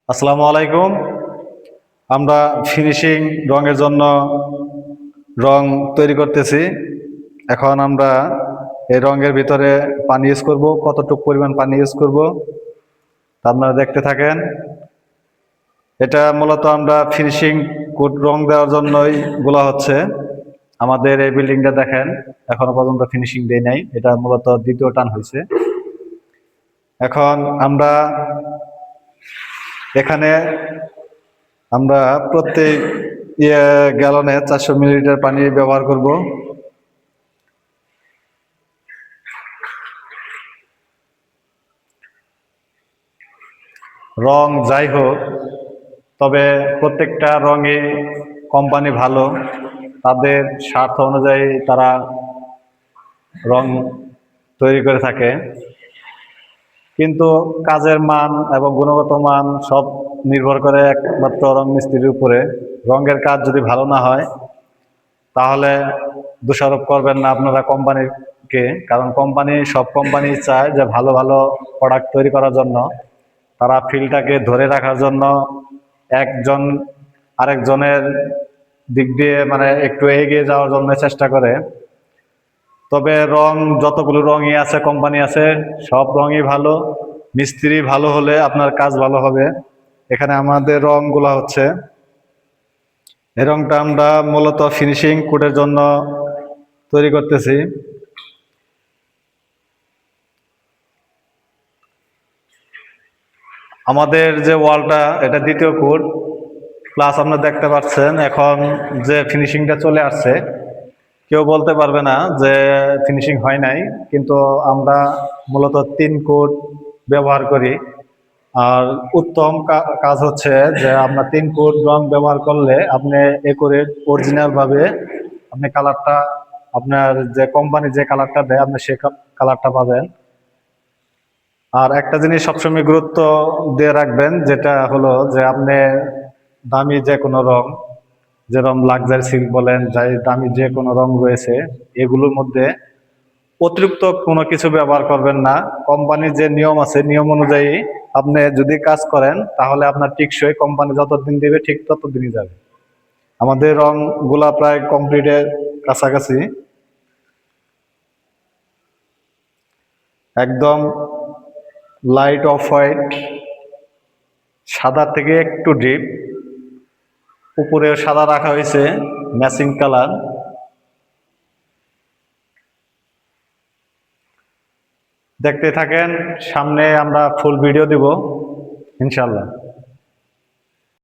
আসসালামু আলাইকুম। আমরা ফিনিশিং রঙের জন্য রং তৈরি করতেছি। এখন আমরা এই রঙের ভিতরে পানি ইউজ করব, কতটুকু পরিমাণ পানি ইউজ করব তা আপনারা দেখতে থাকেন। এটা মূলত আমরা ফিনিশিং কোট রং দেওয়ার জন্যই বলা হচ্ছে। আমাদের এই বিল্ডিংটা দেখেন এখনো পর্যন্ত ফিনিশিং দেই নাই, এটা মূলত দ্বিতীয় টান হয়েছে। এখন আমরা এখানে আমরা প্রত্যেক গ্যালনে 400 মিলিলিটার পানি ব্যবহার করব। রং যাই হোক, তবে প্রত্যেকটা রঙে কোম্পানি ভালো, তাদের স্বার্থ অনুযায়ী তারা রং তৈরি করে থাকে, কিন্তু কাজের মান এবং গুণগত মান সব নির্ভর করে একমাত্র রং মিস্ত্রির উপরে। রঙের কাজ যদি ভালো না হয় তাহলে দোষারোপ করবেন না আপনারা কোম্পানিকে, কারণ সব কোম্পানি চায় যে ভালো ভালো প্রোডাক্ট তৈরি করার জন্য। তারা ফিল্ডটাকে ধরে রাখার জন্য একজন আরেকজনের দিক দিয়ে মানে একটু এগিয়ে যাওয়ার জন্য চেষ্টা করে। তবে রং যতগুলো রঙই আছে, কোম্পানি আছে, সব রঙই ভালো। মিস্ত্রি ভালো হলে আপনার কাজ ভালো হবে। এখানে আমাদের রংগুলো হচ্ছে, এই রংটা আমরা মূলত ফিনিশিং কোটের জন্য তৈরি করতেছি। আমাদের যে ওয়ালটা, এটা দ্বিতীয় কোট প্লাস। আপনারা দেখতে পাচ্ছেন এখন যে ফিনিশিংটা চলে আসছে, কেউ বলতে পারবে না যে ফিনিশিং হয় নাই। কিন্তু আমরা মূলত 3 কোট ব্যবহার করি। আর উত্তম কাজ হচ্ছে যে আপনার 3 কোট রং ব্যবহার করলে আপনি একুরেট অরিজিনাল ভাবে আপনি কালারটা, আপনার যে কোম্পানি যে কালারটা দেয় আপনি সে কালারটা পাবেন। আর একটা জিনিস সবসময় গুরুত্ব দিয়ে রাখবেন, যেটা হলো যে আপনি দামি যে কোনো রং, যেরকম লাক্সারি সিল্ক বলেন, যাই দামি যে কোনো রং রয়েছে, এগুলোর মধ্যে অতিরিক্ত কোনো কিছু ব্যবহার করবেন না। কোম্পানির যে নিয়ম আছে, নিয়ম অনুযায়ী আপনি যদি কাজ করেন তাহলে আপনার টিকসই, কোম্পানি যতদিন দিবে ঠিক ততদিনই যাবে। আমাদের রং গুলা প্রায় কমপ্লিটের কাছাকাছি। একদম লাইট অফ হোয়াইট, সাদা থেকে একটু ডিপ, উপরে সাদা রাখা হয়েছে ম্যাচিং কালার। দেখতে থাকেন, সামনে আমরা ফুল ভিডিও দিব ইনশাল্লাহ।